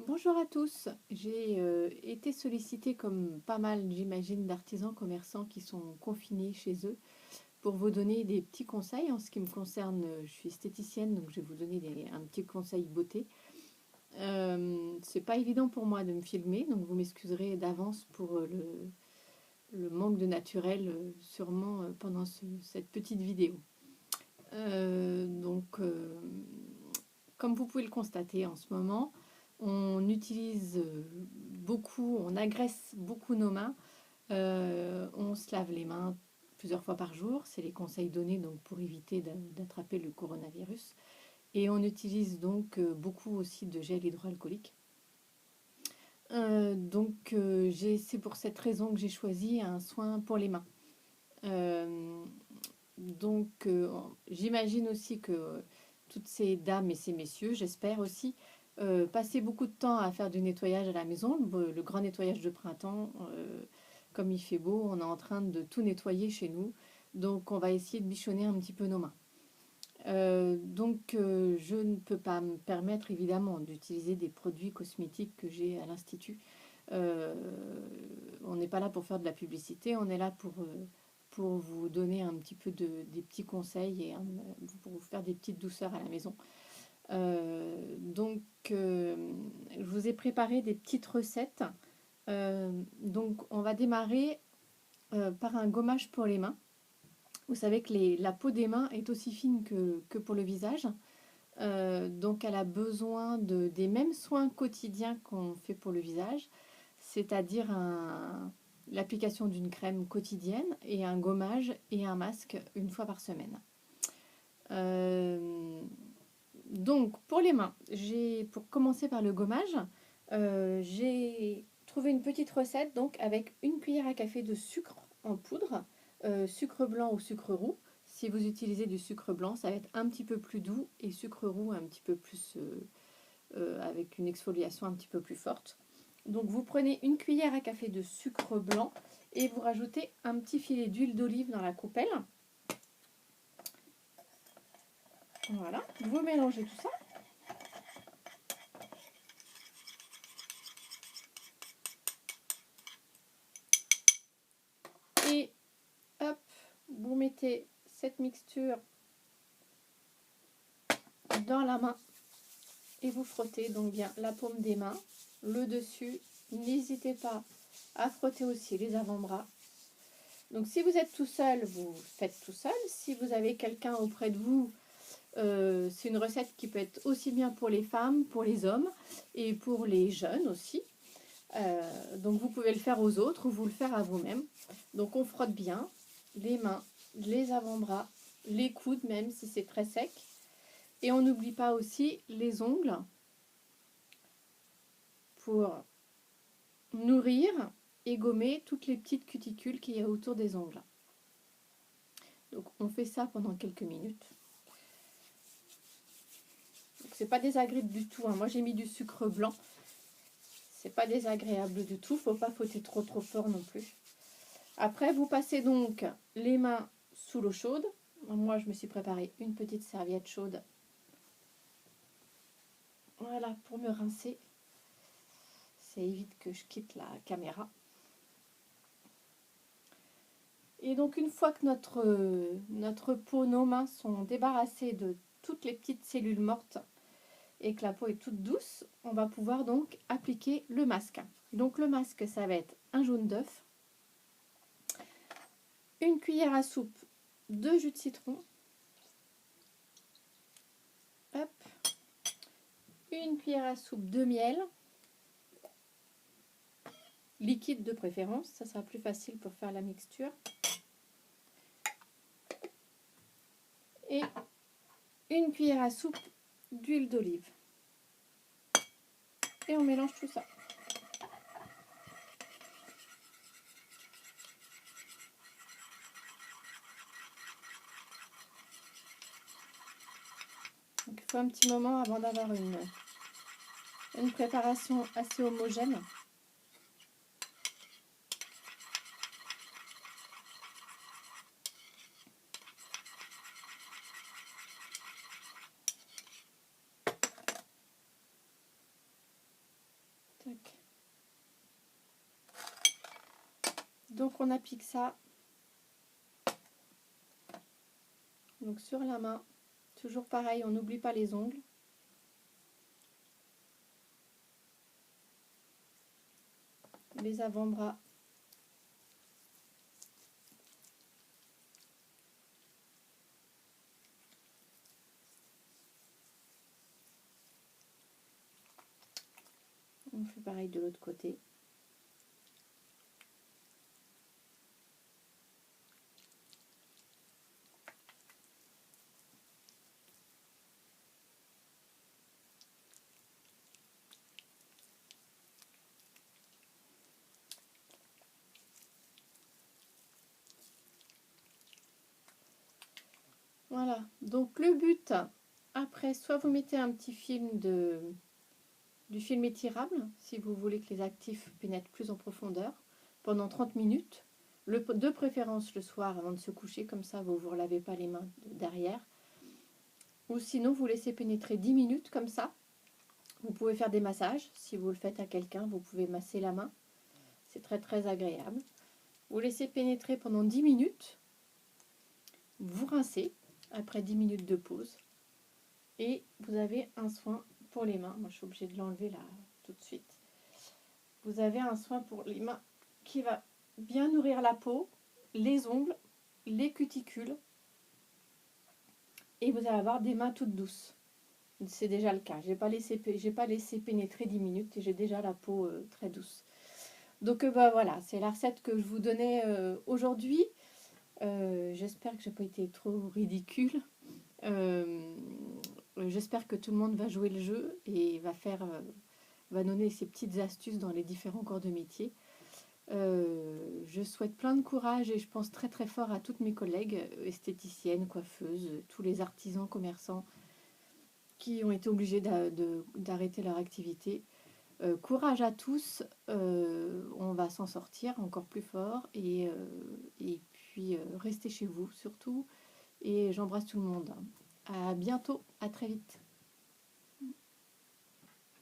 Bonjour à tous. J'ai été sollicitée comme pas mal, j'imagine, d'artisans commerçants qui sont confinés chez eux pour vous donner des petits conseils. En ce qui me concerne, je suis esthéticienne, donc je vais vous donner un petit conseil beauté. C'est pas évident pour moi de me filmer, donc vous m'excuserez d'avance pour le manque de naturel, sûrement pendant cette petite vidéo. Comme vous pouvez le constater en ce moment, on utilise beaucoup, on agresse beaucoup nos mains. On se lave les mains plusieurs fois par jour, c'est les conseils donnés donc pour éviter d'attraper le coronavirus. Et on utilise donc beaucoup aussi de gel hydroalcoolique. C'est pour cette raison que j'ai choisi un soin pour les mains. Euh, J'imagine aussi que toutes ces dames et ces messieurs, j'espère aussi, passaient beaucoup de temps à faire du nettoyage à la maison, le grand nettoyage de printemps. Comme il fait beau, on est en train de tout nettoyer chez nous, donc on va essayer de bichonner un petit peu nos mains. Je ne peux pas me permettre évidemment d'utiliser des produits cosmétiques que j'ai à l'Institut. Euh, on n'est pas là pour faire de la publicité, on est là pour vous donner un petit peu des petits conseils et pour vous faire des petites douceurs à la maison. Euh, donc, je vous ai préparé des petites recettes. On va démarrer par un gommage pour les mains. Vous savez que la peau des mains est aussi fine que pour le visage. Donc elle a besoin des mêmes soins quotidiens qu'on fait pour le visage, c'est-à-dire l'application d'une crème quotidienne et un gommage et un masque une fois par semaine. Euh, donc pour les mains, pour commencer par le gommage, j'ai trouvé une petite recette donc avec une cuillère à café de sucre en poudre, sucre blanc ou sucre roux. Si vous utilisez du sucre blanc, ça va être un petit peu plus doux et sucre roux un petit peu plus avec une exfoliation un petit peu plus forte. Donc vous prenez une cuillère à café de sucre blanc et vous rajoutez un petit filet d'huile d'olive dans la coupelle. Voilà, vous mélangez tout ça. Et hop, vous mettez cette mixture dans la main et vous frottez donc bien la paume des mains, le dessus. N'hésitez pas à frotter aussi les avant-bras. Donc si vous êtes tout seul, vous faites tout seul. Si vous avez quelqu'un auprès de vous, c'est une recette qui peut être aussi bien pour les femmes, pour les hommes et pour les jeunes aussi. Donc vous pouvez le faire aux autres ou vous le faire à vous-même. Donc on frotte bien les mains, les avant-bras, les coudes même si c'est très sec. Et on n'oublie pas aussi les ongles pour nourrir et gommer toutes les petites cuticules qu'il y a autour des ongles. Donc on fait ça pendant quelques minutes. C'est pas désagréable du tout, hein. Moi j'ai mis du sucre blanc. C'est pas désagréable du tout. Faut pas frotter trop fort non plus. Après vous passez donc les mains sous l'eau chaude. Moi je me suis préparé une petite serviette chaude. Voilà, pour me rincer. Ça évite que je quitte la caméra. Et donc une fois que notre peau, nos mains sont débarrassées de toutes les petites cellules mortes et que la peau est toute douce, on va pouvoir donc appliquer le masque. Donc le masque, ça va être un jaune d'œuf, une cuillère à soupe de jus de citron, hop, une cuillère à soupe de miel, liquide de préférence, ça sera plus facile pour faire la mixture, et une cuillère à soupe d'huile d'olive. Et on mélange tout ça. Donc il faut un petit moment avant d'avoir une préparation assez homogène. Donc on applique ça donc sur la main. Toujours pareil, on n'oublie pas les ongles. Les avant-bras. On fait pareil de l'autre côté. Voilà, donc le but, après, soit vous mettez un petit film du film étirable, si vous voulez que les actifs pénètrent plus en profondeur, pendant 30 minutes, de préférence le soir avant de se coucher, comme ça vous ne vous relavez pas les mains derrière. Ou sinon, vous laissez pénétrer 10 minutes comme ça. Vous pouvez faire des massages, si vous le faites à quelqu'un, vous pouvez masser la main. C'est très très agréable. Vous laissez pénétrer pendant 10 minutes, vous rincez après 10 minutes de pause et vous avez un soin pour les mains. Moi je suis obligée de l'enlever là tout de suite. Vous avez un soin pour les mains qui va bien nourrir la peau, les ongles, les cuticules et vous allez avoir des mains toutes douces. C'est déjà le cas. J'ai pas laissé pénétrer 10 minutes et j'ai déjà la peau très douce. Donc voilà, c'est la recette que je vous donnais aujourd'hui. J'espère que j'ai pas été trop ridicule. J'espère que tout le monde va jouer le jeu et va donner ses petites astuces dans les différents corps de métier. Je souhaite plein de courage et je pense très très fort à toutes mes collègues esthéticiennes, coiffeuses, tous les artisans, commerçants qui ont été obligés d'arrêter leur activité. Courage à tous, on va s'en sortir encore plus fort et puis restez chez vous surtout et j'embrasse tout le monde. À bientôt, à très vite.